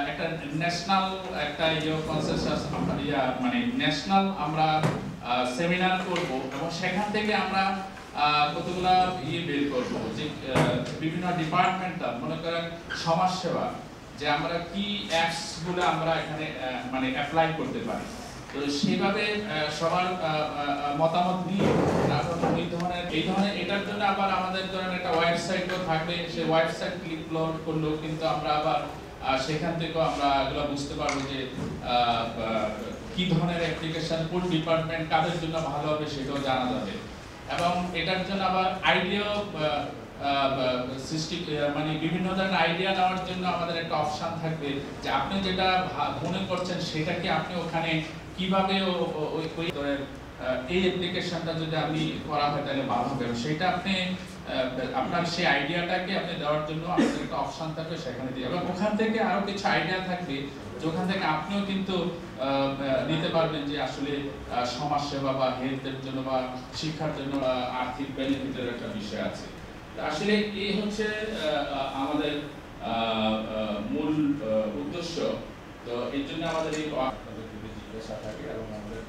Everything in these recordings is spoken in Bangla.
একটা ন্যাশনাল একটা কনসেনসাস মানে ন্যাশনাল আমরা সেমিনার করব এবং সেখান থেকে আমরা কতগুলা বের করব যে বিভিন্ন ডিপার্টমেন্টাল মনে করেন সমাজসেবা যে আমরা কি অ্যাপস গুলো আমরা এখানে মানে অ্যাপ্লাই করতে পারি। তো সেইভাবে সবার মতামত নিয়ে তারপর এই ধরনের এটার জন্য আবার আমাদের ধরেন একটা ওয়েবসাইটও থাকবে, সেই ওয়েবসাইট ক্লিক করলেও কিন্তু আমরা আবার সেখান থেকেও আমরা এগুলো বুঝতে পারবো যে কি ধরনের অ্যাপ্লিকেশন কোন ডিপার্টমেন্ট কাদের জন্য ভালো হবে সেটাও জানা যাবে। এবং এটার জন্য আবার আইডিয়াও সৃষ্টি মানে বিভিন্ন ধরনের আইডিয়া নেওয়ার জন্য আমাদের একটা অপশন থাকবে যে আপনি যেটা মনে করছেন সেটা কি আপনি ওখানে কিভাবে এই অ্যাপ্লিকেশনটা যদি আপনি করা হয় তাহলে ভালো হবে, সেটা আপনি আপনার সেই আইডিয়াটাকে আপনি দেওয়ার জন্য আমাদের একটা অপশন থাকবে সেখানে দিয়ে, এবং ওখান থেকে আরো কিছু আইডিয়া থাকবে যেখান থেকে আপনিও কিন্তু নিতে পারবেন যে আসলে সমাজসেবা বা হেলথের জন্য বা শিক্ষার জন্য বা আর্থিক বেনিফিটের একটা বিষয় আছে। আসলে এই হচ্ছে আমাদের মূল উদ্দেশ্য। তো এই জন্য আমাদের এই জিজ্ঞাসা থাকে এবং আমাদের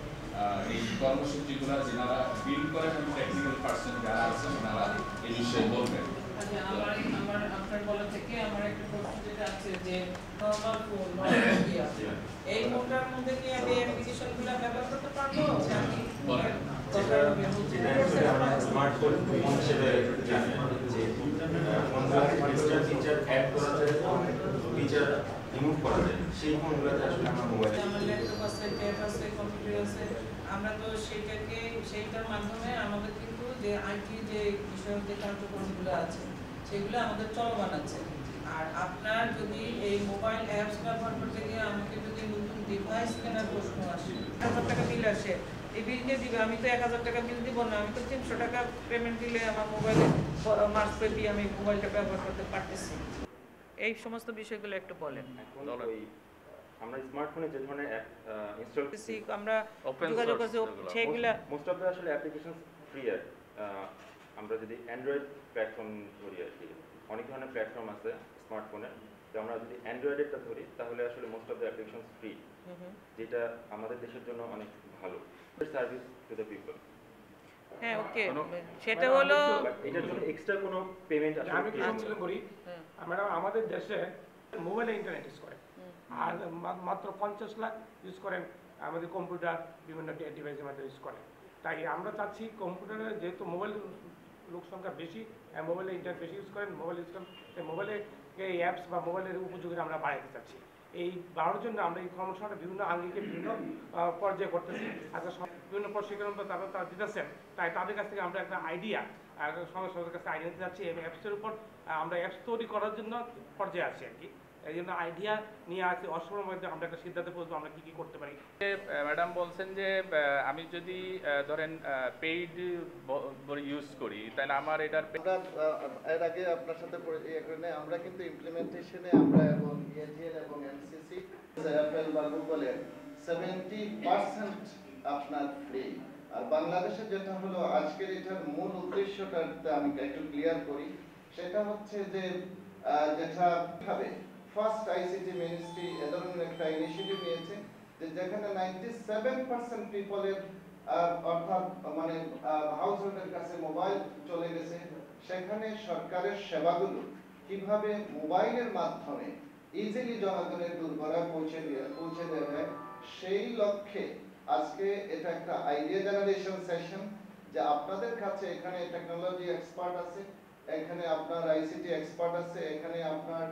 এই কর্মসূচিগুলো যারা বিল্ড করেন এবং টেকনিক্যাল পার্সন যারা আছেন ওনারা এই বিষয়ে বলবেন। আপনার বলা থেকে আমার একটা প্রশ্ন যেটা আছে যে নরমাল ফোন এই ফোনটার মধ্যে কি আমি অ্যাপ্লিকেশনগুলো ব্যবহার করতে পারবো? আমি স্মার্টফোন হিসেবে জানেন যে ফিচার অ্যাড করা যায়, ফিচার রিমুভ করা যায়, সেই ফোনগুলোতে আসলে আমার মোবাইলে আমার ল্যাপটপ আছে, ট্যাব আছে, কম্পিউটার আছে, আমরা তো সেইটার মাধ্যমে আমাদের কিন্তু যে আইটি যে বিষয়ক যে কার্যক্রমগুলো আছে সেগুলো আমাদের চলমান আছে। আর আপনার যদি এই মোবাইল অ্যাপস ব্যবহার করতে গিয়ে আমাকে যদি নতুন ডিভাইস কেনার প্রশ্ন আসে, 1000 টাকা বিল আসে, এই বিল কে দিবে? আমি তো 1000 টাকা বিল দিব না, আমি তো 300 টাকা পেমেন্ট দিলে আমার মোবাইলে মাসব্যাপী আমি মোবাইলটা ব্যবহার করতে পারতেছি। এই সমস্ত বিষয়গুলো একটু বলেন। আমরা স্মার্টফোনে যে ধরনের অ্যাপ ইনস্টল করছি, আমরা যোগাযোগ করছি সেগুলা মোস্ট অফ দ্য আসলে অ্যাপ্লিকেশন ফ্রি। আর আমরা যদি অ্যান্ড্রয়েড প্ল্যাটফর্ম ধরি আর কি, অনেক ধরনের প্ল্যাটফর্ম আছে স্মার্টফোনে, তো আমরা যদি অ্যান্ড্রয়েডেরটা ধরি তাহলে আসলে most of the application free, যেটা আমাদের দেশের জন্য অনেক ভালো সার্ভিস টু দ্য পিপল। হ্যাঁ, ওকে, সেটা হলো এটার জন্য এক্সট্রা কোনো পেমেন্ট আসলে আমি কি সংযোগ করি, আমরা আমাদের দেশে মোবাইলে ইন্টারনেট ইউজ করে আর মাত্র 50 লাখ ইউজ করেন আমাদের কম্পিউটার বিভিন্ন ডিভাইসের মধ্যে ইউজ করে। তাই আমরা চাচ্ছি কম্পিউটারে যেহেতু মোবাইল লোক সংখ্যা বেশি, মোবাইলে ইন্টারনেট বেশি ইউজ করেন, মোবাইল ইউজ করেন, মোবাইলে এই অ্যাপস বা মোবাইলের উপযোগিতা আমরা বাড়াতে চাচ্ছি। এই বাড়ানোর জন্য আমরা এই কর্মশালা বিভিন্ন আঙ্গিকে বিভিন্ন পর্যায়ে করতেছি। আজকে বিভিন্ন প্রশিক্ষণ তারা দিতেছেন, তাই তাদের কাছ থেকে আমরা একটা আইডিয়া সঙ্গে কাছে আইডিয়া নিতে যাচ্ছি। এবং অ্যাপসের উপর আমরা অ্যাপস তৈরি করার জন্য পর্যায়ে আছি আর কি। এই জন্য আইডিয়া নিয়ে আসি, অসময়ের মধ্যে আমরা একটা সিদ্ধান্তে পৌঁছবো আমরা কি কি করতে পারি। ম্যাডাম বলছেন যে আমি যদি ধরেন পেইড ইউজ করি তাহলে আমার এটার এর আগে আপনার সাথে আমরা কিন্তু ইমপ্লিমেন্টেশনে আমরা এবং ইএজিএল এবং এমসিসি অ্যাপল বা গুগলের 70% আপনার ফ্রি। আর বাংলাদেশে যেটা হলো আজকের এটার মূল উদ্দেশ্যটা আমি একটু ক্লিয়ার করি, সেটা হচ্ছে যে যেটা ভাবে ফার্স্ট আইসিটি মিনিস্ট্রি এ ধরনের একটা ইনিশিয়েটিভ নিয়েছে যে যেখানে 97% পিপলের অর্থাৎ মানে হাউসহোল্ডের কাছে মোবাইল চলে গেছে, সেখানে সরকারের সেবাগুলো কিভাবে মোবাইলের মাধ্যমে ইজিলি জনগণের দূরপাড়ায় পৌঁছে দেবে, সেই লক্ষ্যে আজকে এটা একটা আইডিয়া জেনারেশন সেশন। যে আপনাদের কাছে এখানে টেকনোলজি এক্সপার্ট আছে, এখানে আপনার আইসিটি এক্সপার্ট আছে, এখানে আপনার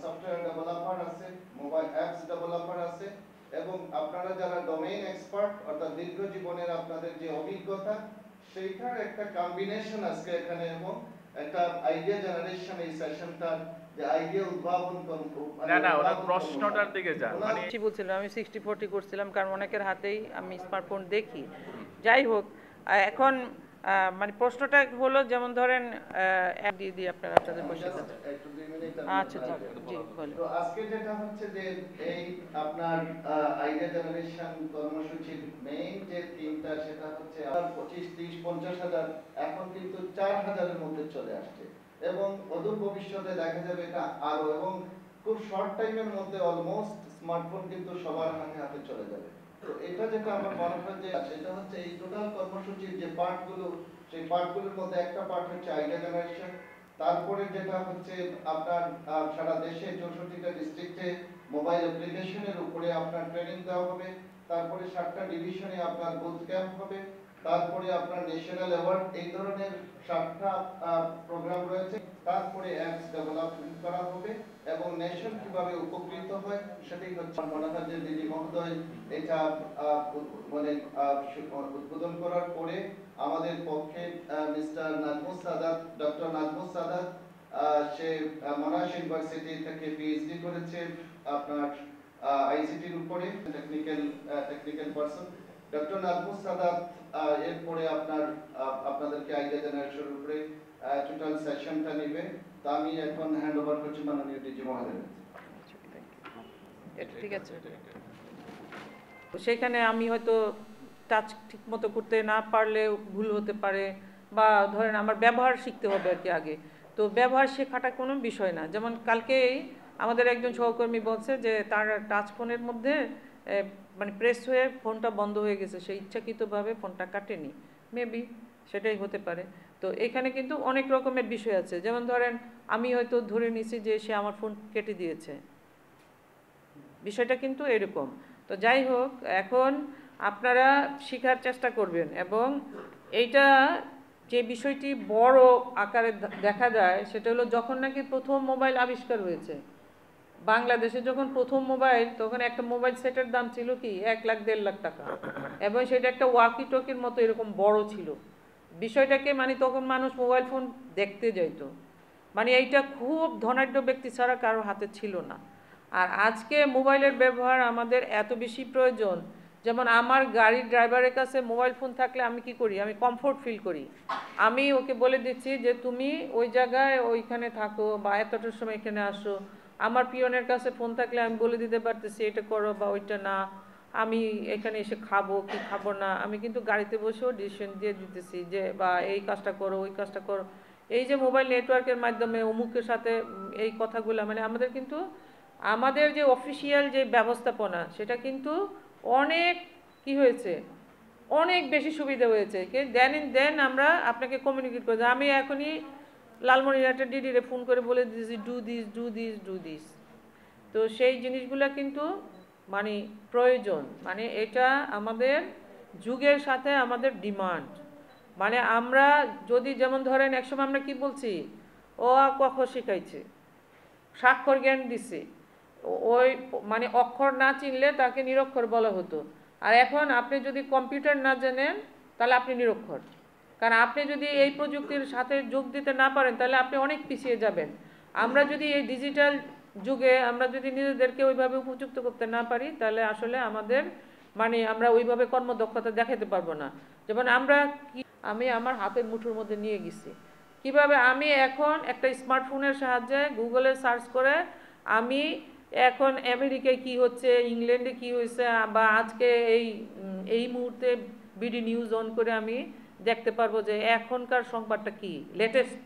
সফটওয়্যার ডেভেলপার আছে, মোবাইল অ্যাপস ডেভেলপার আছে, এবং আপনারা যারা ডোমেইন এক্সপার্ট অর্থাৎ দীর্ঘ জীবনের আপনাদের যে অভিজ্ঞতা সেইটার একটা কম্বিনেশন আজকে এখানে, এবং একটা আইডিয়া জেনারেশন এই সেশনটা যে আইডিয়া উদ্ভাবন না ওরা প্রশ্নটার দিকে যান। মানে বলছিলাম আমি 60-40 করছিলাম, কারণ অনেকের হাতেই আমি স্মার্টফোন দেখি। যাই হোক, এখন মানে প্রশ্নটা হলো যেমন ধরেন অ্যাপ দিয়ে আপনারা আপনাদের প্রশিক্ষণ। আচ্ছা, জি বলুন। তো আজকে যেটা হচ্ছে যে এই আপনার আইডিয়া জেনারেশন কর্মসূচির মেইন যে থিমটা সেটা হচ্ছে 25, 30, 50 হাজার, এখন কিন্তু 4,000-এর মধ্যে চলে আসছে, এবং অদূর ভবিষ্যতে দেখা যাবে এটা আরো। এবং খুব শর্ট টাইমের মধ্যে অলমোস্ট স্মার্টফোন কিন্তু সবার হাতে হাতে চলে যাবে। তো এটা যেটা আমার মনে হয় যে সেটা হচ্ছে এই টোটাল কর্মসূচির যে পার্টগুলো, সেই পার্টগুলোর মধ্যে একটা পার্ট হচ্ছে আইডিয়া জেনারেশন, তারপরে যেটা হচ্ছে আপনার সারা দেশে 64টা ডিস্ট্রিক্টে মোবাইল অ্যাপ্লিকেশনের উপরে আপনার ট্রেনিং দেওয়া হবে, তারপরে 7টা ডিভিশনে আপনার বুথ ক্যাম্প হবে, তারপরে আপনার ন্যাশনাল অ্যাওয়ার্ড, এই ধরনের 7টা প্রোগ্রাম রয়েছে। তারপরে অ্যাপস ডেভেলপমেন্ট করা হবে এবং নেশন কিভাবে উপকৃত হয় সেটাই হচ্ছে মনে হয় যে দিদি মহোদয় এটা মানে উদ্বোধন করার পরে আমাদের পক্ষে মিস্টার নাজমুস সাদাত, ডক্টর নাজমুস সাদাত, সে মোনাশ ইউনিভার্সিটি থেকে পিএইচডি করেছে আপনার আইসিটির উপরে, technical person. Doctor Nazmus Sadat এরপরে আপনাদেরকে আইডিয়া জেনারেশনের উপরে টোটাল সেশনটা নেবে। তো আমি এখন হ্যান্ড ওভার করছি মাননীয় ডিজি মহোদয়। ঠিক আছে, সেখানে আমি হয়তো টাচ ঠিক মতো করতে না পারলে ভুল হতে পারে, বা ধরেন আমার ব্যবহার শিখতে হবে আর কি আগে। তো ব্যবহার শেখাটা কোনো বিষয় না। যেমন কালকেই আমাদের একজন সহকর্মী বলছে যে তার টাচ ফোনের মধ্যে মানে প্রেস হয়ে ফোনটা বন্ধ হয়ে গেছে, সে ইচ্ছাকৃতভাবে ফোনটা কাটেনি, মেবি সেটাই হতে পারে। তো এখানে কিন্তু অনেক রকমের বিষয় আছে। যেমন ধরেন আমি হয়তো ধরে নিছি যে সে আমার ফোন কেটে দিয়েছে, বিষয়টা কিন্তু এরকম। তো যাই হোক, এখন আপনারা শেখার চেষ্টা করবেন, এবং এইটা যে বিষয়টি বড় আকারে দেখা যায় সেটা হলো যখন নাকি প্রথম মোবাইল আবিষ্কার হয়েছে বাংলাদেশে, যখন প্রথম মোবাইল, তখন একটা মোবাইল সেটের দাম ছিল কি 1 লাখ 1.5 লাখ টাকা, এবং সেটা একটা ওয়াকি টকির মতো এরকম বড় ছিল। বিষয়টাকে মানে তখন মানুষ মোবাইল ফোন দেখতে যাইতো, মানে এইটা খুব ধনাঢ্য ব্যক্তি ছাড়া কারোর হাতে ছিল না। আর আজকে মোবাইলের ব্যবহার আমাদের এত বেশি প্রয়োজন, যেমন আমার গাড়ির ড্রাইভারের কাছে মোবাইল ফোন থাকলে আমি কি করি, আমি কমফোর্ট ফিল করি। আমি ওকে বলে দিচ্ছি যে তুমি ওই জায়গায় ওইখানে থাকো, বা এতটার সময় এখানে আসো। আমার পিয়নের কাছে ফোন থাকলে আমি বলে দিতে পারতেছি এটা করো বা ওইটা না, আমি এখানে এসে খাবো কি খাবো না, আমি কিন্তু গাড়িতে বসেও ডিসিশন দিয়ে দিতেছি যে বা এই কাজটা করো ওই কাজটা করো। এই যে মোবাইল নেটওয়ার্কের মাধ্যমে অমুকের সাথে এই কথাগুলো, মানে আমাদের কিন্তু আমাদের যে অফিসিয়াল যে ব্যবস্থাপনা সেটা কিন্তু অনেক কি হয়েছে, অনেক বেশি সুবিধা হয়েছে। দেন আমরা আপনাকে কমিউনিকেট করছি। আমি এখনই লালমনিরহাটের ডিডিরে ফোন করে বলে দিয়েছি do this do this do this. তো সেই জিনিসগুলো কিন্তু মানে প্রয়োজন, মানে এটা আমাদের যুগের সাথে আমাদের ডিমান্ড। মানে আমরা যদি যেমন ধরেন একসময় আমরা কি বলছি, ও আ ক খ শিখাইছে, স্বাক্ষর জ্ঞান দিছে, ওই মানে অক্ষর না চিনলে তাকে নিরক্ষর বলা হতো। আর এখন আপনি যদি কম্পিউটার না জানেন তাহলে আপনি নিরক্ষর, কারণ আপনি যদি এই প্রযুক্তির সাথে যোগ দিতে না পারেন তাহলে আপনি অনেক পিছিয়ে যাবেন। আমরা যদি এই ডিজিটাল যুগে আমরা যদি নিজেদেরকে ওইভাবে উপযুক্ত করতে না পারি তাহলে আসলে আমাদের মানে আমরা ওইভাবে কর্মদক্ষতা দেখাতে পারবো না। যেমন আমি আমার হাতের মুঠোর মধ্যে নিয়ে গেছি, কিভাবে আমি এখন একটা স্মার্টফোনের সাহায্যে গুগলে সার্চ করে আমি এখন আমেরিকায় কি হচ্ছে, ইংল্যান্ডে কি হয়েছে, বা আজকে এই মুহূর্তে বিডি নিউজ অন করে আমি দেখতে পারবো যে এখনকার সংবাদটা কি, লেটেস্ট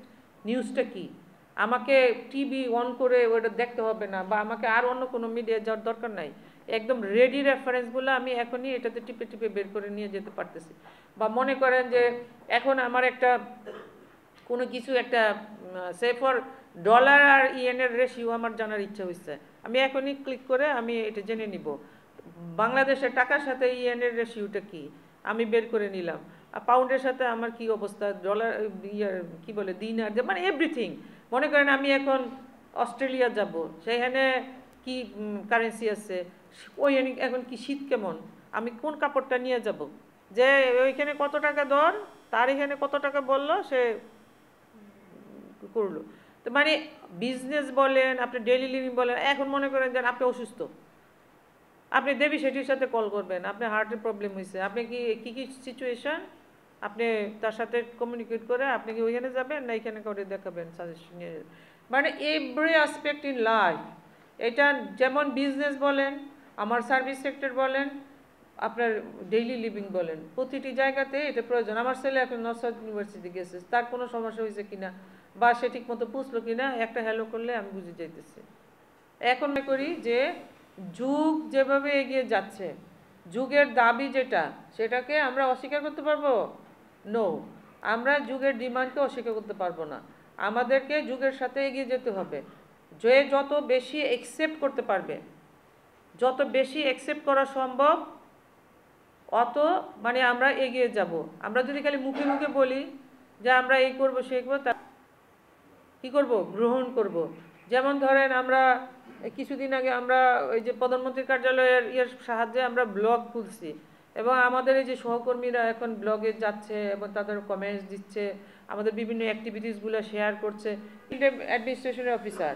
নিউজটা কি। আমাকে টিভি অন করে ওটা দেখতে হবে না, বা আমাকে আর অন্য কোনো মিডিয়া যাওয়ার দরকার নাই। একদম রেডি রেফারেন্সগুলো আমি এখনই এটাতে টিপে টিপে বের করে নিয়ে যেতে পারতেছি। বা মনে করেন যে এখন আমার একটা কোনো কিছু একটা সে ফর ডলার আর ইয়েনের রেশিও আমার জানার ইচ্ছা হয়েছে, আমি এখনই ক্লিক করে আমি এটা জেনে নিব। বাংলাদেশের টাকার সাথে ইয়েনের রেশিওটা কি আমি বের করে নিলাম, পাউন্ডের সাথে আমার কি অবস্থা, ডলার কি বলে দিনার, মানে এভরিথিং। মনে করেন আমি এখন অস্ট্রেলিয়া যাব, সেখানে কি কারেন্সি আছে, ওই এখন কি শীত কেমন, আমি কোন কাপড়টা নিয়ে যাব, যে ওইখানে কত টাকা দর, তার এখানে কত টাকা বললো, সে করলো। তো মানে বিজনেস বলেন, আপনি ডেইলি লিভিং বলেন, এখন মনে করেন যে আপনি অসুস্থ, আপনি দেবী সেটির সাথে কল করবেন, আপনার হার্টের প্রবলেম হয়েছে, আপনি কি কি সিচুয়েশন, আপনি তার সাথে কমিউনিকেট করে আপনি কি ওইখানে যাবেন না এখানে করে দেখাবেন, সাজেশন নিয়ে। মানে এভরি অ্যাসপেক্ট ইন লাইফ, এটা যেমন বিজনেস বলেন, আমার সার্ভিস সেক্টর বলেন, আপনার ডেইলি লিভিং বলেন, প্রতিটি জায়গাতে এটা প্রয়োজন। আমার ছেলে এখন নর্থ সাউথ ইউনিভার্সিটি গেছে, তার কোনো সমস্যা হয়েছে কিনা বা সে ঠিক মতো বুঝলো কিনা, একটা হ্যালো করলে আমি বুঝে যাইতেছি। এখন মনে করি যে যুগ যেভাবে এগিয়ে যাচ্ছে, যুগের দাবি যেটা, সেটাকে আমরা অস্বীকার করতে পারবো? নো, আমরা যুগের ডিমান্ডকে অস্বীকার করতে পারবো না। আমাদেরকে যুগের সাথে এগিয়ে যেতে হবে। যে যত বেশি অ্যাকসেপ্ট করতে পারবে, যত বেশি অ্যাকসেপ্ট করা সম্ভব, অত মানে আমরা এগিয়ে যাব। আমরা যদি খালি মুখে মুখে বলি যে আমরা এই করবো সেই করবো, তা কী করবো? গ্রহণ করব। যেমন ধরেন আমরা কিছুদিন আগে আমরা ওই যে প্রধানমন্ত্রীর কার্যালয়ের সাহায্যে আমরা ব্লগ খুলছি, এবং আমাদের এই যে সহকর্মীরা এখন ব্লগে যাচ্ছে এবং তাদের কমেন্টস দিচ্ছে, আমাদের বিভিন্ন অ্যাক্টিভিটিসগুলো শেয়ার করছে। অ্যাডমিনিস্ট্রেশনের অফিসার,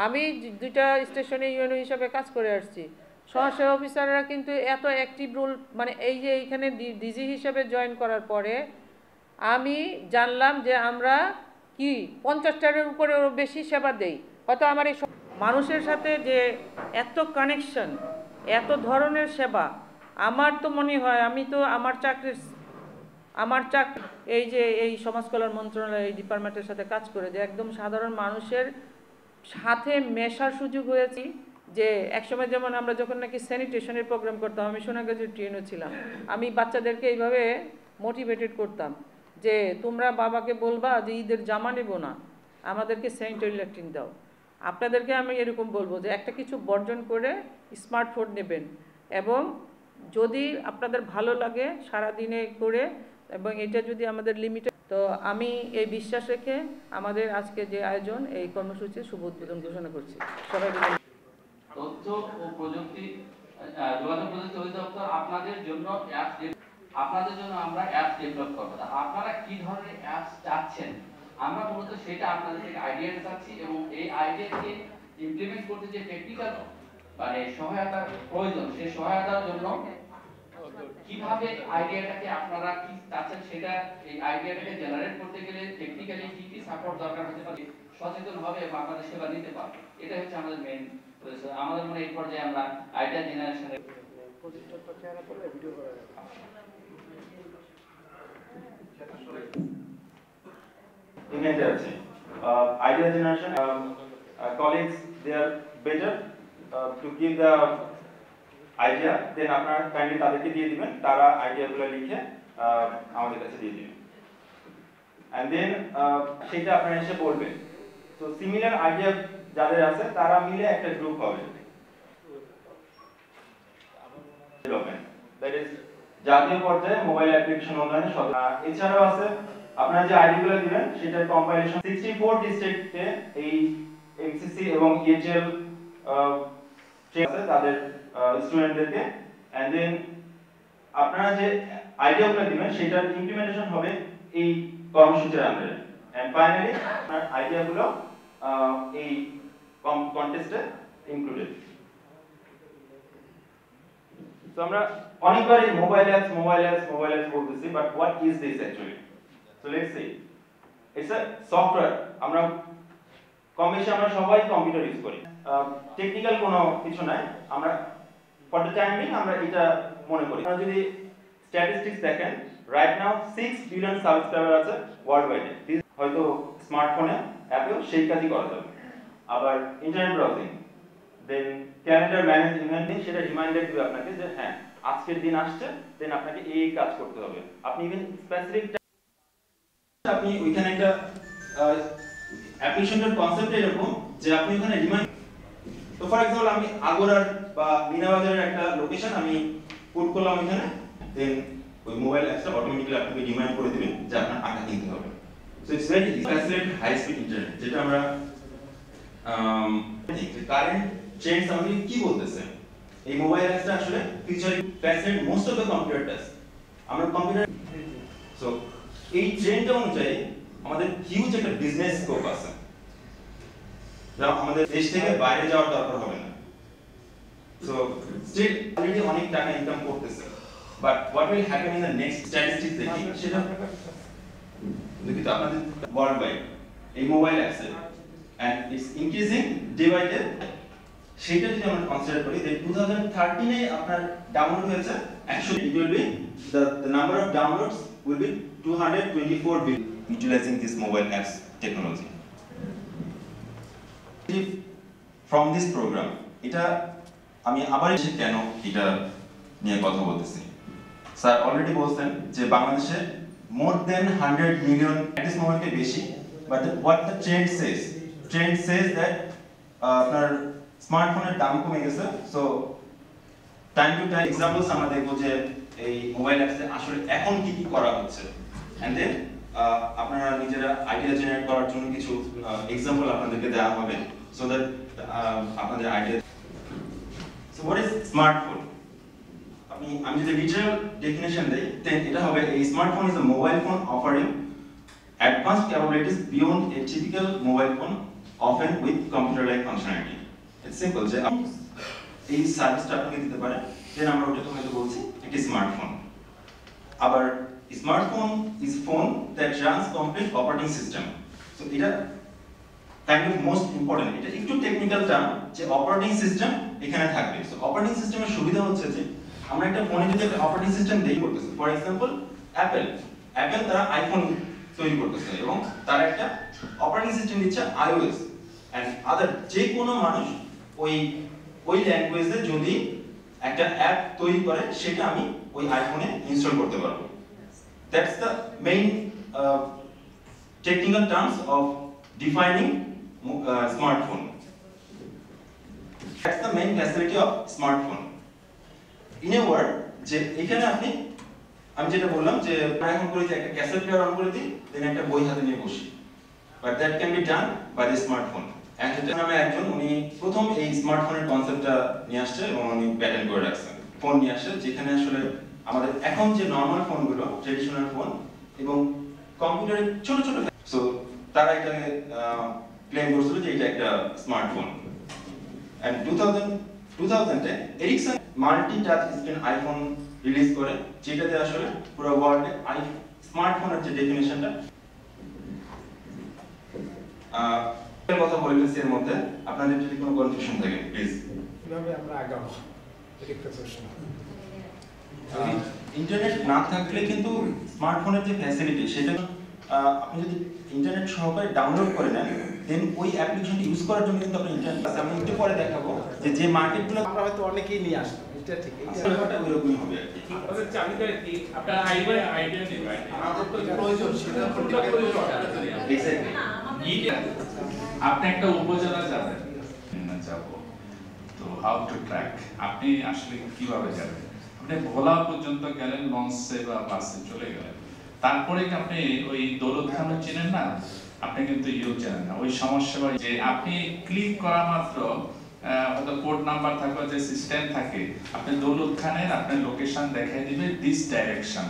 আমি 2টা স্টেশনে ইউএনও হিসাবে কাজ করে আসছি। সহসেবা অফিসাররা কিন্তু এত অ্যাক্টিভ রোল, মানে এই যে এইখানে ডিজি হিসাবে জয়েন করার পরে আমি জানলাম যে আমরা কি 50টার উপরেও বেশি সেবা দেই। হয়তো আমার এই মানুষের সাথে যে এত কানেকশন, এত ধরনের সেবা, আমার তো মনে হয় আমি তো আমার চাকরি এই যে এই সমাজ কল্যাণ মন্ত্রণালয় এই ডিপার্টমেন্টের সাথে কাজ করে যে একদম সাধারণ মানুষের সাথে মেশার সুযোগ হয়েছি। যে একসময় যেমন আমরা যখন নাকি স্যানিটেশনের প্রোগ্রাম করতাম, আমি সোনাগাজীর ট্রেনও ছিলাম, আমি বাচ্চাদেরকে এইভাবে মোটিভেটেড করতাম যে তোমরা বাবাকে বলবা যে ঈদের জামা নেব না, আমাদেরকে স্যানিটারি ল্যাট্রিন দাও। আপনাদেরকে আমি এরকম বলবো যে একটা কিছু বর্জন করে স্মার্টফোন নেবেন, এবং যদি আপনাদের ভালো লাগে সারাদিনে করে, এবং এটা যদি আমাদের লিমিটেড, তো আমি এই বিশ্বাস রেখে আমাদের আজকে যে আয়োজন, এই কর্মসূচির শুভ উদ্বোধন ঘোষণা করছি। সবাই তথ্য ও প্রযুক্তি যোগাযোগ প্রযুক্তি অধিদপ্তর আপনাদের জন্য আমরা অ্যাপস ডেভেলপ করবো। আপনারা কি ধরনের অ্যাপস চাচ্ছেন, আমরা মূলত সেটা আপনাদের থেকে আইডিয়াটা চাচ্ছি, এবং এই আইডিয়াকে ইমপ্লিমেন্ট করতে যে টেকনিক্যাল মানে সহায়তার প্রয়োজন, সেই সহায়তার জন্য কিভাবে আইডিয়াটাকে আপনারা কি চাচ্ছেন সেটা, এই আইডিয়াটাকে জেনারেট করতে গেলে টেকনিক্যালি কি কি সাপোর্ট দরকার হতে পারে, সচেতন হবে এবং আপনাদের সেবা নিতে পারবে। এটা হচ্ছে আমাদের মেইন। আমাদের মনে এই পর্যায়ে আমরা আইডিয়া জেনারেশনের idea generation. Colleagues, they are better to give the idea, then আপনারা কাইন্ডলি তাদেরকে দিয়ে দিবেন, তারা আইডিয়াগুলো লিখে আমাদের কাছে দিয়ে দিবেন, and then সেটা আপনারা এসে বলবেন। তো সিমিলার আইডিয়া যাদের আছে তারা মিলে একটা গ্রুপ হবে, দ্যাট ইজ জাতীয় পর্যায়ে মোবাইল অ্যাপ্লিকেশন উন্নয়নে। এছাড়াও আছে আপনারা যে আইডিগুলো দিবেন সেটার কম্পাইলেশন 64 ডিস্ট্রিক্টে এই এমসিসি এবং ইএচএল আছে তাদের স্টুডেন্টদেরকে, এন্ড দেন আপনারা যে আইডিয়াগুলো দিবেন সেটার ইমপ্লিমেন্টেশন হবে এই কর্মসূচির আন্ডারে, এন্ড ফাইনালি আপনার আইডিয়াগুলো এই কন্টেস্টে ইনক্লুডেড। তো আমরা অনেকবার এই মোবাইল অ্যাপস বলতেছি, but what is this actually? So let's see, it's a software. আমরা কম বেশি আমরা সবাই কম্পিউটার ইউজ করি, টেকনিক্যাল কোনো কিছু নাই। আমরা ফর দ্য টাইম বিং আমরা এটা মনে করি। আপনারা যদি স্ট্যাটিস্টিক্স দেখেন, রাইট নাও 6 বিলিয়ন সাবস্ক্রাইবার আছে ওয়ার্ল্ড ওয়াইডে। হয়তো স্মার্টফোনে অ্যাপেও সেই কাজই করা যাবে। আবার ইন্টারনেট ব্রাউজিং, দেন ক্যালেন্ডার ম্যানেজমেন্ট, সেটা রিমাইন্ডার দিবে আপনাকে যে হ্যাঁ আজকের দিন আসছে, দেন আপনাকে এই কাজ করতে হবে। আপনি ইভেন স্পেসিফিক আপনি ওইখানে একটা অ্যাপ্লিকেশনের কনসেপ্ট এরকম যে আপনি ওখানে রিমাইন্ড, তো ফর এক্সাম্পল আমি আগরার বা মিনাবাজারের একটা লোকেশন আমি পুট করলাম ওইখানে, দেন ওই মোবাইল অ্যাপসটা অটোমেটিক্যালি আপনাকে রিমাইন্ড করে দিবে যে আপনার আটা কিনতে হবে। So it's very facilitated high speed internet, যেটা আমরা কারেন্ট ট্রেন্ডস আমাদের কি বলতেছে, এই মোবাইল অ্যাপসটা আসলে feature facilitate most of the computer task. আমরা কম্পিউটার, সো এই ট্রেন্ডটা অনুযায়ী আমাদের হিউজ একটা বিজনেস স্কোপ আছে, যা আমাদের দেশ থেকে বাইরে যাওয়ার দরকার হবে না। সো স্টিল অলরেডি অনেক টাকা ইনকাম করতেছে, but what will happen in the next statistics দেখি সেটা দেখি তো আপনাদের ওয়ার্ল্ড ওয়াইড এই mobile apps and it's increasing day by day. সেটা যদি আমরা কনসিডার করি, দেন 2013 এ আপনার ডাউনলোড হয়েছে actually it will be the number of downloads will be 224 billion utilizing this mobile apps technology. from this program. এটা আমি আবার এসে কেন এটা নিয়ে কথা বলতেছি। স্যার অলরেডি বলছেন যে বাংলাদেশে more than 100 million at this moment বেশি, but what the trend says that আপনার স্মার্টফোনের দাম কমে গেছে। So time to time examples আমরা দেখবো যে এই মোবাইল অ্যাপসে আসলে এখন কি কি করা হচ্ছে, এন্ড দেন আপনারা নিজেরা আইডিয়া জেনারেট করার জন্য কিছু এক্সাম্পল আপনাদেরকে দেওয়া হবে, সো দ্যাট আপনাদের idea. So what is smartphone? আমি যদি লিটারাল ডেফিনেশন দেই, দেন এটা হবে a smartphone is a mobile phone offering advanced capabilities beyond a typical mobile phone, often with computer-like functionality. It's simple যে এই সার্ভিসটা আপনাকে দিতে পারে, দেন আমরা ওটাকে হয়তো বলছি একটি স্মার্টফোন। আবার smartphone is phone that runs complete operating system. So এটা kind of most important, এটা একটু টেকনিক্যাল টার্ম যে অপারেটিং সিস্টেম এখানে থাকবে। সো অপারেটিং সিস্টেমের সুবিধা হচ্ছে যে আমরা একটা ফোনে যদি একটা অপারেটিং সিস্টেম দেই করতেছি, ফর এক্সাম্পল অ্যাপল তারা আইফোন তৈরি করতেছে এবং তারা একটা অপারেটিং সিস্টেম দিচ্ছে iOS, এন্ড আদার যে কোনো মানুষ ওই ল্যাঙ্গুয়েজে যদি একটা অ্যাপ তৈরি করে সেটা আমি ওই আইফোনে ইনস্টল করতে পারবো। That's the main technical terms of defining smartphone. That's the main facility of smartphone. In a word, যে এখানে আমি যেটা বললাম যে এখন করে যে একটা ক্যাসেট প্লেয়ার অন করে দিই, দেন একটা বই হাতে নিয়ে বসি, but that can be done by the smartphone. And এটা নামে একজন উনি প্রথম এই স্মার্টফোনের কনসেপ্টটা নিয়ে আসছে এবং উনি প্যাটেন্ট করে রাখছেন। ফোন নিয়ে আসছে যেখানে আসলে আমাদের এখন যে নরমাল ফোনগুলো ট্রেডিশনাল ফোন এবং কম্পিউটারের ছোট ছোট, সো তারা এটাকে ক্লেম করছিল যে এটা একটা স্মার্টফোন। এন্ড 2000-এ Ericsson multi touch screen iPhone release করে, যেটাতে আসলে পুরো ওয়ার্ল্ডে স্মার্টফোনের যে ডেফিনিশনটা কথা বলে গেছি। এর মধ্যে আপনাদের যদি কোনো কনফিউশন থাকে প্লিজ। কিভাবে আমরা আগাবো এটা একটা প্রশ্ন। ইন্টারনেট না থাকলে কিন্তু স্মার্টফোনের যে ফ্যাসিলিটি সেটা আপনি যদি ইন্টারনেট সহকারে ডাউনলোড করে নেন, দেন ওই অ্যাপ্লিকেশনটি ইউজ করার জন্য কিন্তু আপনি ইন্টারনেট, আমি একটু পরে দেখাবো যে মার্কেটগুলো আমরা হয়তো অনেকেই নিয়ে আসবো, এটা ঠিক, এইটা ওইরকমই হবে আর কি। আমাদের চাবিটা কি আপনার আইডিয়া নেই, আমাদের তো প্রয়োজন সেটা আপনি একটা উপজেলা যাবেন, তো হাউ টু ট্র্যাক, আপনি আসলে কিভাবে যাবেন? আপনি ভোলা পর্যন্ত গেলেন লঞ্চে বা বাসে চলে গেলেন, তারপরে আপনি ওই দৌলত খানও চেনেন না, আপনি কিন্তু চেনেন না। ওই সমস্যা যে আপনি ক্লিক করা মাত্র হয়তো কোড নাম্বার থাকা যে সিস্টেম থাকে, আপনি দৌলত খানের আপনার লোকেশন দেখাই দিবে দিস ডাইরেকশন,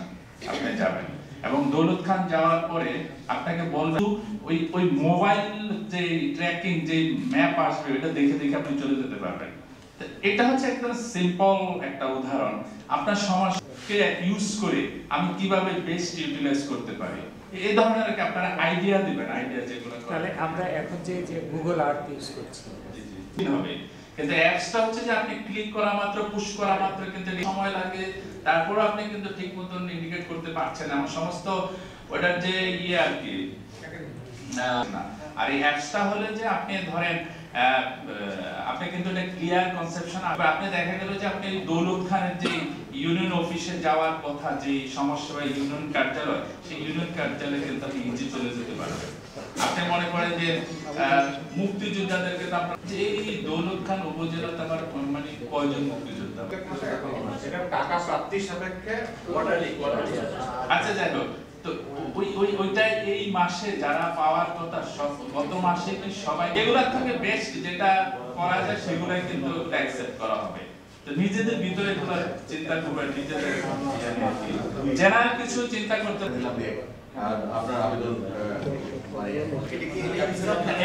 আপনি যাবেন এবং দৌলত খান যাওয়ার পরে আপনাকে বলবে ওই মোবাইল যে ট্র্যাকিং যে ম্যাপ আসবে ওটা দেখে দেখে আপনি চলে যেতে পারবেন। এটা হচ্ছে একদম সিম্পল একটা উদাহরণ আপনার সমাজকে ইউজ করে আমি কিভাবে বেস্ট ইউটিলাইজ করতে পারি, এই ধরনের আপনারা আইডিয়া দিবেন, আইডিয়া যেগুলো। তাহলে আমরা এখন যে গুগল আর্থ ইউজ করছি হবে, কিন্তু অ্যাপসটা হচ্ছে যে আপনি ক্লিক করা মাত্র পুশ করা মাত্র কিন্তু সময় লাগে, তারপর আপনি কিন্তু ঠিক মতন ইন্ডিকেট করতে পারছেন না সমস্ত ওটার যে আর কি না। আর এই অ্যাপসটা হলে যে আপনি ধরেন আপনি কিন্তু একটা ক্লিয়ার কনসেপশন, আপনি দেখা গেল যে আপনি দৌলত খানের যে ইউনিয়ন অফিসে যাওয়ার কথা, যে সমস্যা বা ইউনিয়ন কার্যালয়, সেই ইউনিয়ন কার্যালয়ে কিন্তু আপনি ইজি চলে যেতে পারবেন। আপনি মনে করেন যে মুক্তিযোদ্ধাদেরকে তো আপনার যে এই দৌলত খান উপজেলাতে আমার মানে কয়জন মুক্তিযোদ্ধা, এটা টাকা প্রাপ্তির সাপেক্ষে আচ্ছা যাই হোক, তো ওইটাই এই মাসে যারা পাওয়ার কথা গত মাসে কি সবাই এগুলা থেকে বেস্ট যেটা করা যায় সেগুলাই কিন্তু অ্যাকসেপ্ট করা হবে। তো নিজেদের ভিতরে এগুলো চিন্তা করবেন, নিজেদের জেনারেল কিছু চিন্তা করতে হবে। আর আপনার আবেদন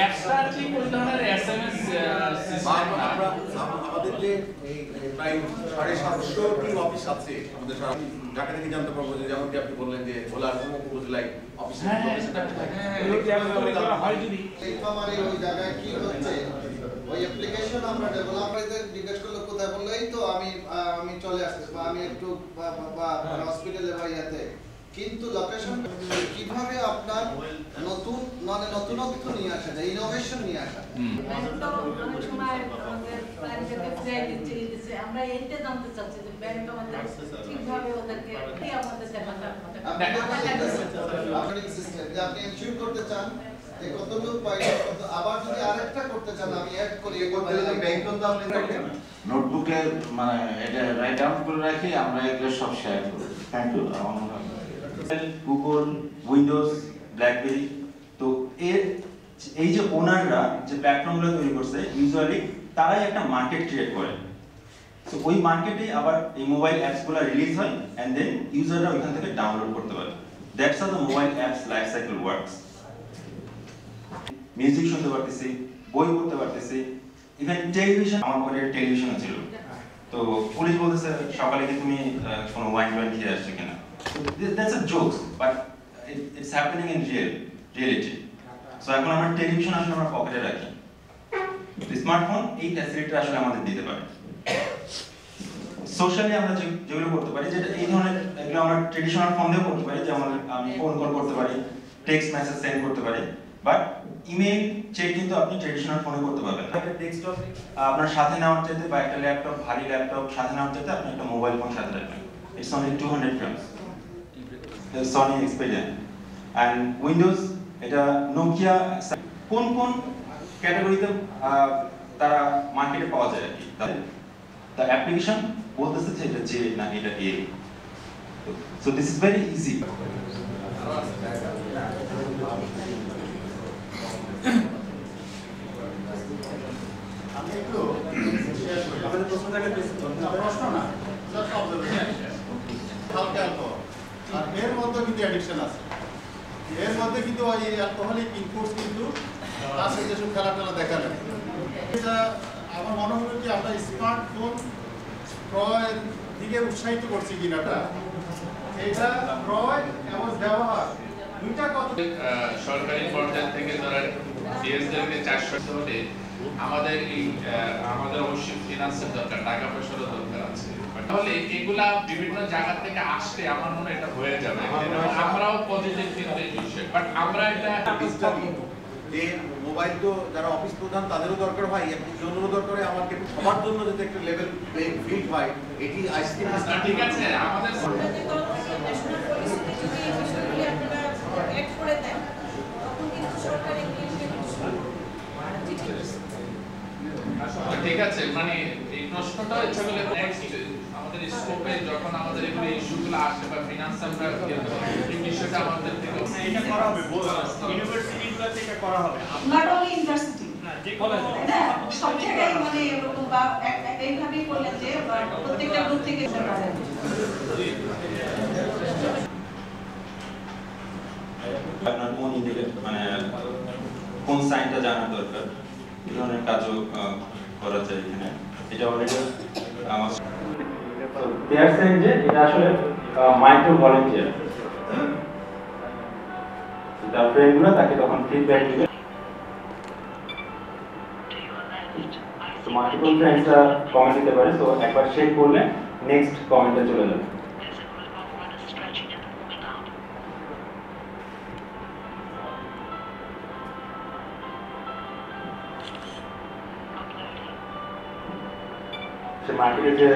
এক্সট্রা কি কোন ধরনের এসএমএস সিস্টেম আমাদের যে প্রায় 750টি অফিস আছে আমাদের সারা ঢাকা থেকে জানতে পারবো যে যেমন আপনি বললেন যে ভোলার উপজেলায় অফিস হয় যদি আমার ওই জায়গায় কি হচ্ছে ওই অ্যাপ্লিকেশন আমরা ডেভেলপারদের জিজ্ঞেস করলে কোথায় বললেই তো আমি চলে আসছি বা আমি একটু হসপিটালে বা ইয়াতে কিন্তু লোকেশন কিভাবে আপনার নতুন মানে নতুনত্ব নিয়ে আসা যায়, ইনোভেশন নিয়ে আসা যায়। অনেক সময় আমাদের প্ল্যানটাকে ফ্লাই দিচ্ছে, আমরা এইটা জানতে চাচ্ছি যে ব্যাংক আমাদের ঠিকভাবে ওদেরকে কি আমাদের দেখাটা আপনার সিস্টেম যে আপনি এনশিওর করতে চান যে কত লোক পাইলে কত, আবার যদি আরেকটা করতে চান আমি অ্যাড করি ব্যাংক তো আপনি রাখেন নোটবুকে মানে এটা রাইট ডাউন করে রাখি, আমরা এগুলো সব শেয়ার করি। Thank you. Google, Windows, BlackBerry, তো এই যে ওনাররা যে প্ল্যাটফর্মগুলো তৈরি করছে ইউজুয়ালি তারাই একটা মার্কেট ক্রিয়েট করে। সো ওই মার্কেটে আবার এই মোবাইল অ্যাপসগুলো রিলিজ হয় এন্ড দেন ইউজাররা ওইখান থেকে ডাউনলোড করতে পারে। That's how the mobile apps life cycle works. Music শুনতে পারতেছি, বই পড়তে পারতেছি, ইভেন টেলিভিশন, আমার ঘরে টেলিভিশনও ছিল। তো পুলিশ বলতেছে সকালে কি তুমি কোনো ওয়াইন খেয়ে আসছো কিনা। That's a joke, but it's happening in reality. So এখন আমরা টেলিভিশন আসলে আমরা পকেটে রাখি, স্মার্টফোন এই ফ্যাসিলিটি আসলে আমাদের দিতে পারে। সোশ্যালি আমরা যেগুলো করতে পারি, যেটা এই ধরনের এগুলো আমরা ট্রেডিশনাল ফোন দিয়েও করতে পারি, যেমন আমি ফোন কল করতে পারি, টেক্সট মেসেজ সেন্ড করতে পারি, বাট ইমেল চেক কিন্তু আপনি ট্রেডিশনাল ফোনে করতে পারবেন। একটা ডেস্কটপ আপনার সাথে নেওয়ার চাইতে বা একটা ল্যাপটপ, ভারী ল্যাপটপ সাথে নেওয়ার চাইতে আপনি একটা মোবাইল ফোন সাথে রাখবেন। It's only 200 grams. The Sony Xperia and Windows, এটা Nokia। কোন কোন ক্যাটাগরিতে তারা মার্কেটে পাওয়া যায় আর কি, the application বলতেছে যে এটা যে না এটা এ। So this is very easy. আমি একটু আমাদের প্রশ্ন জায়গায় প্রশ্ন না হালকা অ্যালকোহল, আর এর মধ্যে কিন্তু অ্যাডিকশন আছে, এর মধ্যে কিন্তু ওই অ্যালকোহলিক ইনপুটস কিন্তু তার সাথে যেসব খেলা টেলা দেখা যায়। এটা আমার মনে হলো যে আমরা স্মার্টফোন ক্রয়ের দিকে উৎসাহিত করছি কিনাটা, এটা ক্রয় এবং ব্যবহার দুইটা কথা। সরকারি পর্যায় থেকে ধরেন ডিএসএলকে 400 হলে আমাদের আমাদের অবশ্যই ফিনান্সের দরকার, টাকা পয়সারও দরকার আছে। তাহলে এগুলা বিভিন্ন জায়গা থেকে আসলে আমার মনে এটা হয়ে যাবে, আমরাও পজিটিভ কিন্তু এই বিষয়ে, বাট আমরা এটা যে মোবাইল তো যারা অফিস প্রধান তাদেরও দরকার হয়, জন্যও দরকার হয়, আমাকে সবার জন্য যাতে একটা লেভেল প্লেইং ফিল্ড হয়, এটি আইসক্রিম ঠিক আছে। আমাদের ঠিক আছে, মানে এই প্রশ্নটা ইচ্ছা করলে নেক্সট আমাদের স্কোপে যখন আমাদের এগুলো ইস্যুগুলো আসে বা ফিনান্স আমরা এই বিষয়টা আমাদের থেকে এটা করা হবে, ইউনিভার্সিটিগুলোতে এটা করা হবে, নট অনলি ইউনিভার্সিটি, সব জায়গায় মানে এরকম বা এইভাবেই করলেন যে প্রত্যেকটা গ্রুপ থেকে আপনার কোন ইন্ডিকেট মানে কোন সাইনটা জানা দরকার, এই ধরনের কাজও করা যায় এখানে। এটা অলরেডি আমার দেয়ার সাইন যে এটা আসলে মাইক্রো ভলান্টিয়ার, তার ফ্রেন্ডগুলো তাকে তখন ফিডব্যাক দিবে। তো মাল্টিপল ফ্রেন্ডসরা কমেন্ট দিতে পারে, তো একবার শেয়ার করলে নেক্সট কমেন্টে চলে যাবে। সে মার্কেটে যে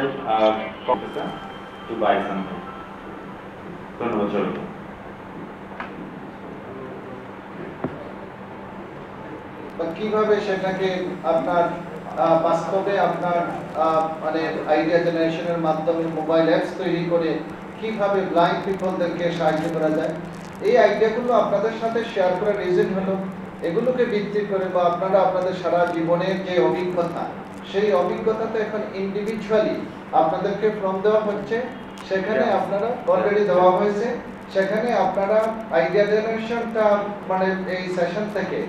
কম্পিউটার টু বাই সামথিং। ধন্যবাদ সবাইকে। কিভাবে সেটাকে আপনার বাস্তবে আপনার মানে আইডিয়া জেনারেশনের মাধ্যমে মোবাইল অ্যাপস তৈরি করে কিভাবে ব্লাইন্ড পিপলদেরকে সাহায্য করা যায়, এই আইডিয়াগুলো আপনাদের সাথে শেয়ার করার রিজন হলো এগুলোকে ভিত্তি করে বা আপনারা আপনাদের সারা জীবনের যে অভিজ্ঞতা, সেই অভিজ্ঞতাতে এখন ইন্ডিভিজুয়ালি আপনাদেরকে ফর্ম দেওয়া হচ্ছে, সেখানে আপনারা অলরেডি দেওয়া হয়েছে, সেখানে আপনারা আইডিয়া জেনারেশনটা মানে এই সেশন থেকে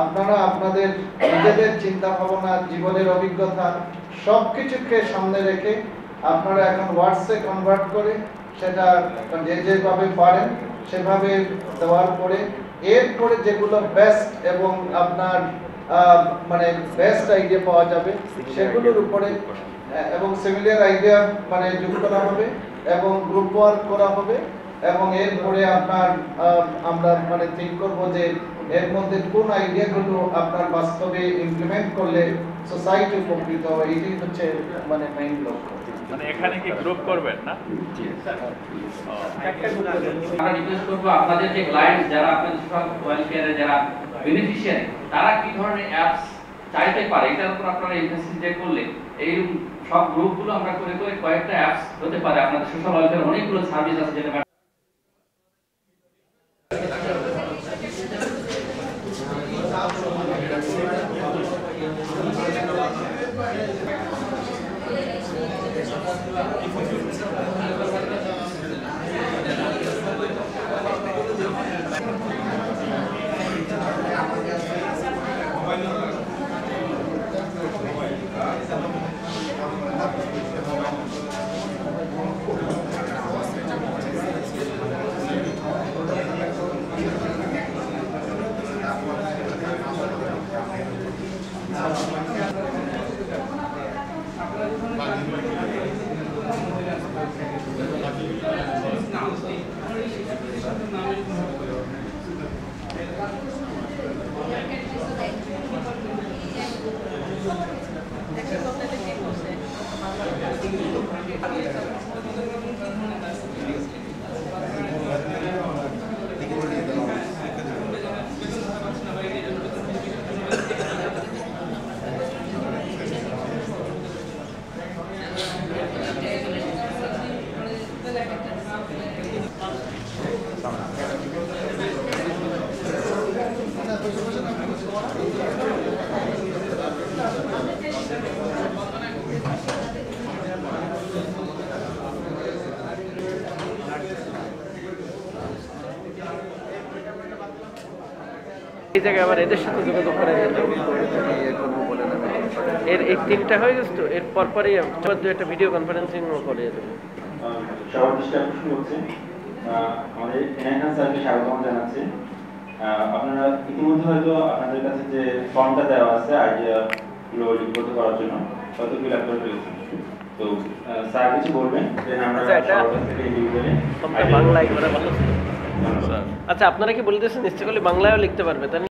আপনারা আপনাদের নিজেদের চিন্তা ভাবনা, জীবনের অভিজ্ঞতা সবকিছুকে সামনে রেখে আপনারা এখন ওয়ার্ডসে কনভার্ট করে সেটা যেভাবে পারেন সেভাবে দেওয়ার পরে এরপরে যেগুলো বেস্ট এবং আপনার মানে বেস্ট আইডিয়া পাওয়া যাবে সেগুলোর উপরে এবং সিমিলার আইডিয়া মানে যোগ করা হবে এবং গ্রুপ ওয়ার্ক করা হবে এবং এরপরে আপনার আমরা মানে ঠিক করব যে এর মধ্যে কোন আইডিয়াগুলো আপনার বাস্তবে ইমপ্লিমেন্ট করলে সোসাইটি উপকৃত হবে, এটাই হচ্ছে মানে মেইন লক্ষ্য। মানে এখানে কি গ্রুপ করবেন না? আমরা রিকোয়েস্ট করব আপনাদের যে ক্লায়েন্ট যারা আপনাদের সোশ্যাল ওয়েলফেয়ারে যারা বেনিফিশিয়ারি, তারা কি ধরনের অ্যাপস চাইতে পারে, এটার উপর আপনারা এমফেসিস যে করলে এই সব গ্রুপগুলো আমরা করে করে কয়েকটা অ্যাপস হতে পারে। আপনাদের সোশ্যাল ওয়েলফেয়ার অনেকগুলো সার্ভিস আছে যেটা এই জায়গায় আবার এদের সাথে যোগাযোগ করা যায়। এর এই 3টা হয়ে গেছে তো, এর পরপরই একটা ভিডিও কনফারেন্সিং করে যেতে হবে। সবার দৃষ্টি আকর্ষণ করছি, আমাদের এনআইএন স্যারকে স্বাগতম জানাচ্ছি। আপনারা ইতিমধ্যে হয়তো আপনাদের কাছে যে ফর্মটা দেওয়া আছে আইডিয়াগুলো লিপিবদ্ধ করার জন্য হয়তো ফিল আপ করে ফেলেছেন। তো স্যার কিছু বলবেন, দেন আমরা থেকে ইন্ডিভিজুয়ালি বাংলায় করে ভালো। আচ্ছা, আপনারা কি বলতেছেন ইচ্ছে করলে বাংলায়ও লিখতে পারবে তাই?